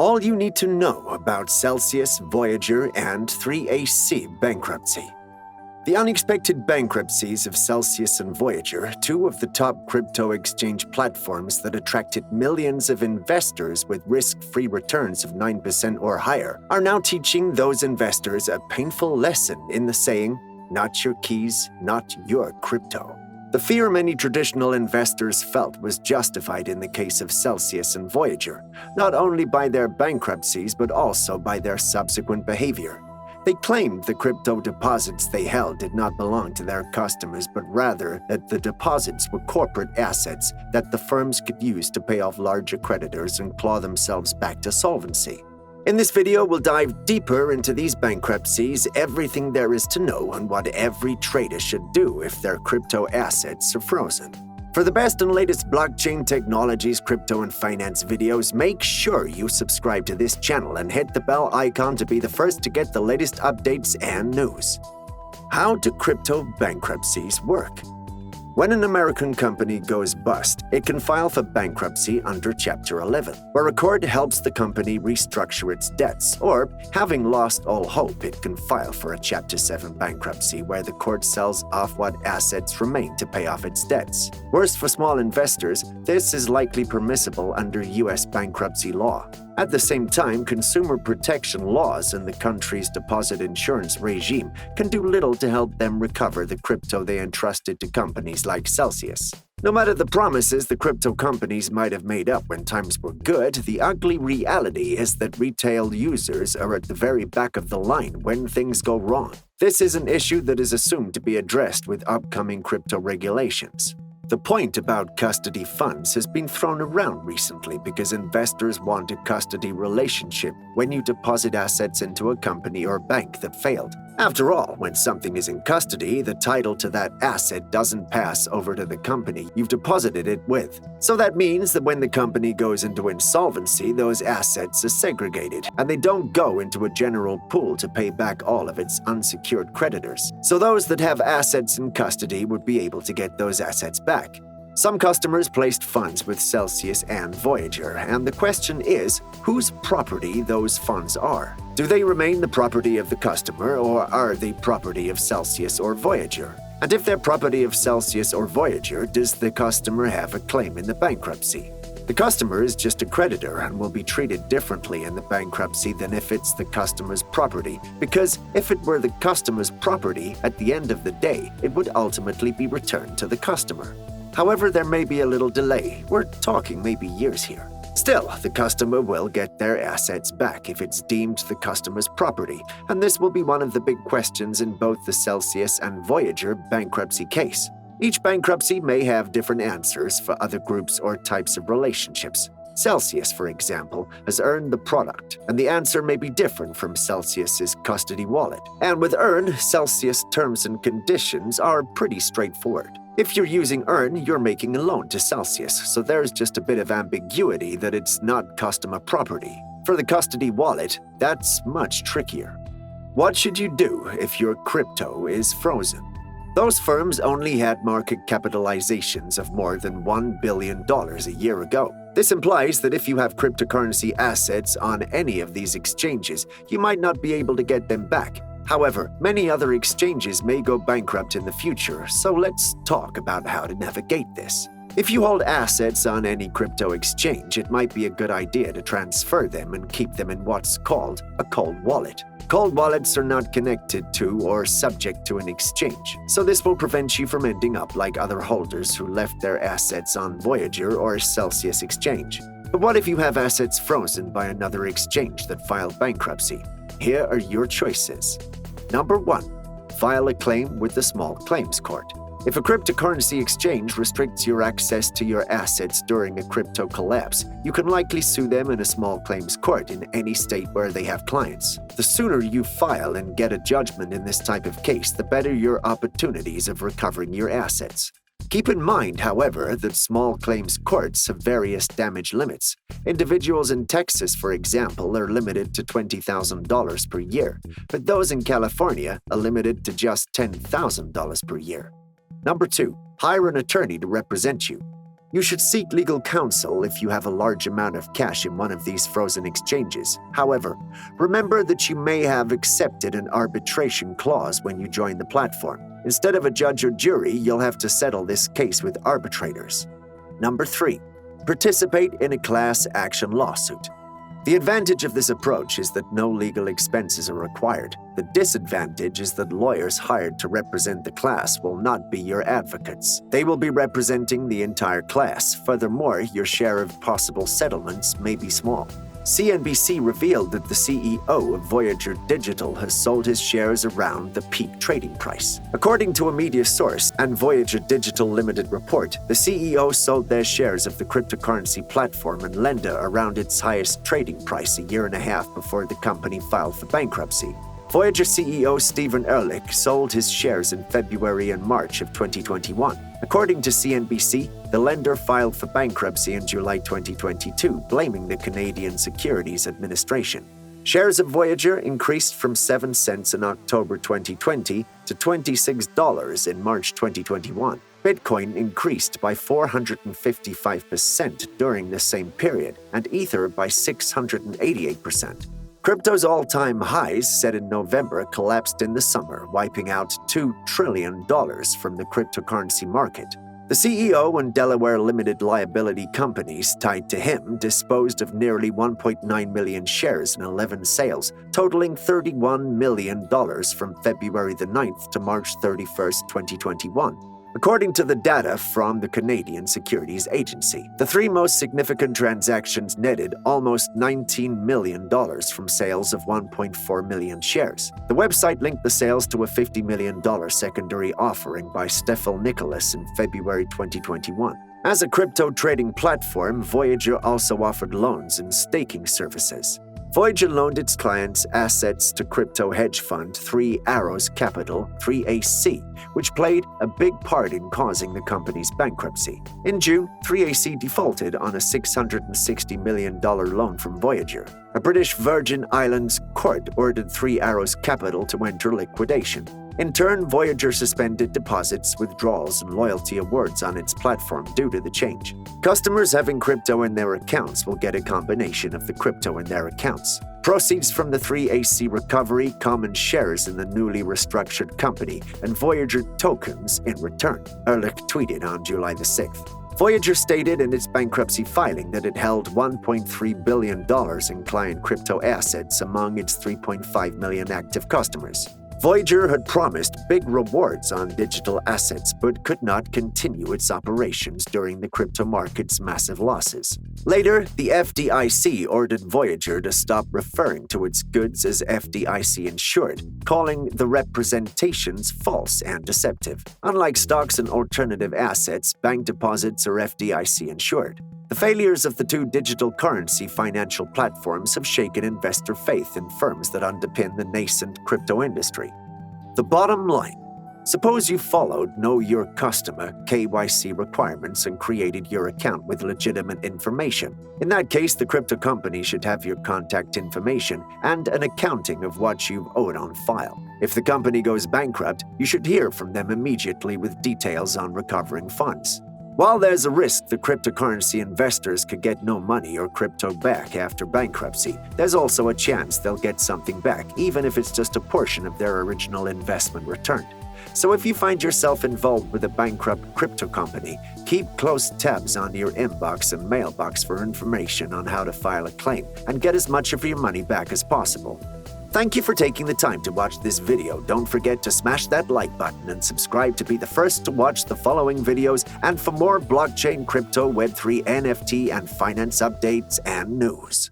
All you need to know about Celcius, Voyager, and 3AC bankruptcy. The unexpected bankruptcies of Celcius and Voyager, two of the top crypto exchange platforms that attracted millions of investors with risk-free returns of 9% or higher, are now teaching those investors a painful lesson in the saying, "Not your keys, not your crypto." The fear many traditional investors felt was justified in the case of Celcius and Voyager, not only by their bankruptcies but also by their subsequent behavior. They claimed the crypto deposits they held did not belong to their customers, but rather that the deposits were corporate assets that the firms could use to pay off larger creditors and claw themselves back to solvency. In this video, we'll dive deeper into these bankruptcies, everything there is to know on what every trader should do if their crypto assets are frozen. For the best and latest blockchain technologies, crypto, and finance videos, make sure you subscribe to this channel and hit the bell icon to be the first to get the latest updates and news. How do crypto bankruptcies work? When an American company goes bust, it can file for bankruptcy under Chapter 11, where a court helps the company restructure its debts, or, having lost all hope, it can file for a Chapter 7 bankruptcy, where the court sells off what assets remain to pay off its debts. Worse for small investors, this is likely permissible under U.S. bankruptcy law. At the same time, consumer protection laws and the country's deposit insurance regime can do little to help them recover the crypto they entrusted to companies like Celcius. No matter the promises the crypto companies might have made up when times were good, the ugly reality is that retail users are at the very back of the line when things go wrong. This is an issue that is assumed to be addressed with upcoming crypto regulations. The point about custody funds has been thrown around recently because investors want a custody relationship when you deposit assets into a company or bank that failed. After all, when something is in custody, the title to that asset doesn't pass over to the company you've deposited it with. So that means that when the company goes into insolvency, those assets are segregated, and they don't go into a general pool to pay back all of its unsecured creditors. So those that have assets in custody would be able to get those assets back. Some customers placed funds with Celcius and Voyager, and the question is whose property those funds are. Do they remain the property of the customer, or are they property of Celcius or Voyager? And if they're property of Celcius or Voyager, does the customer have a claim in the bankruptcy? The customer is just a creditor and will be treated differently in the bankruptcy than if it's the customer's property, because if it were the customer's property, at the end of the day, it would ultimately be returned to the customer. However, there may be a little delay. We're talking maybe years here. Still, the customer will get their assets back if it's deemed the customer's property, and this will be one of the big questions in both the Celcius and Voyager bankruptcy case. Each bankruptcy may have different answers for other groups or types of relationships. Celcius, for example, has earned the product, and the answer may be different from Celcius's custody wallet. And with Earn, Celcius terms and conditions are pretty straightforward. If you're using Earn, you're making a loan to Celcius, so there's just a bit of ambiguity that it's not customer property. For the custody wallet, that's much trickier. What should you do if your crypto is frozen? Those firms only had market capitalizations of more than $1 billion a year ago. This implies that if you have cryptocurrency assets on any of these exchanges, you might not be able to get them back. However, many other exchanges may go bankrupt in the future, so let's talk about how to navigate this. If you hold assets on any crypto exchange, it might be a good idea to transfer them and keep them in what's called a cold wallet. Cold wallets are not connected to or subject to an exchange, so this will prevent you from ending up like other holders who left their assets on Voyager or Celcius exchange. But what if you have assets frozen by another exchange that filed bankruptcy? Here are your choices. Number 1. File a claim with the small claims court. If a cryptocurrency exchange restricts your access to your assets during a crypto collapse, you can likely sue them in a small claims court in any state where they have clients. The sooner you file and get a judgment in this type of case, the better your opportunities of recovering your assets. Keep in mind, however, that small claims courts have various damage limits. Individuals in Texas, for example, are limited to $20,000 per year, but those in California are limited to just $10,000 per year. Number 2. Hire an attorney to represent you. You should seek legal counsel if you have a large amount of cash in one of these frozen exchanges. However, remember that you may have accepted an arbitration clause when you join the platform. Instead of a judge or jury, you'll have to settle this case with arbitrators. Number 3. Participate in a class action lawsuit. The advantage of this approach is that no legal expenses are required. The disadvantage is that lawyers hired to represent the class will not be your advocates. They will be representing the entire class. Furthermore, your share of possible settlements may be small. CNBC revealed that the CEO of Voyager Digital has sold his shares around the peak trading price. According to a media source and Voyager Digital Limited report, the CEO sold their shares of the cryptocurrency platform and lender around its highest trading price a year and a half before the company filed for bankruptcy. Voyager CEO Stephen Ehrlich sold his shares in February and March of 2021. According to CNBC, the lender filed for bankruptcy in July 2022, blaming the Canadian Securities Administration. Shares of Voyager increased from 7 cents in October 2020 to $26 in March 2021. Bitcoin increased by 455% during the same period, and Ether by 688%. Crypto's all-time highs set in November collapsed in the summer, wiping out $2 trillion from the cryptocurrency market. The CEO and Delaware limited liability companies tied to him disposed of nearly 1.9 million shares in 11 sales, totaling $31 million from February the 9th to March 31st, 2021. According to the data from the Canadian Securities Agency, the 3 most significant transactions netted almost $19 million from sales of 1.4 million shares. The website linked the sales to a $50 million secondary offering by Stefan Nicholas in February 2021. As a crypto trading platform, Voyager also offered loans and staking services. Voyager loaned its clients assets to crypto hedge fund 3 Arrows Capital, 3AC, which played a big part in causing the company's bankruptcy. In June, 3AC defaulted on a $660 million loan from Voyager. A British Virgin Islands court ordered 3 Arrows Capital to enter liquidation. In turn, Voyager suspended deposits, withdrawals, and loyalty awards on its platform due to the change. Customers having crypto in their accounts will get a combination of the crypto in their accounts. Proceeds from the 3AC recovery, common shares in the newly restructured company, and Voyager tokens in return, Ehrlich tweeted on July the 6th. Voyager stated in its bankruptcy filing that it held $1.3 billion in client crypto assets among its 3.5 million active customers. Voyager had promised big rewards on digital assets but could not continue its operations during the crypto market's massive losses. Later, the FDIC ordered Voyager to stop referring to its goods as FDIC insured, calling the representations false and deceptive. Unlike stocks and alternative assets, bank deposits are FDIC insured. The failures of the 2 digital currency financial platforms have shaken investor faith in firms that underpin the nascent crypto industry. The bottom line: suppose you followed Know Your Customer (KYC) requirements and created your account with legitimate information. In that case, the crypto company should have your contact information and an accounting of what you've owed on file. If the company goes bankrupt, you should hear from them immediately with details on recovering funds. While there's a risk the cryptocurrency investors could get no money or crypto back after bankruptcy, there's also a chance they'll get something back, even if it's just a portion of their original investment returned. So if you find yourself involved with a bankrupt crypto company, keep close tabs on your inbox and mailbox for information on how to file a claim and get as much of your money back as possible. Thank you for taking the time to watch this video. Don't forget to smash that like button and subscribe to be the first to watch the following videos and for more blockchain, crypto, Web3, NFT, and finance updates and news.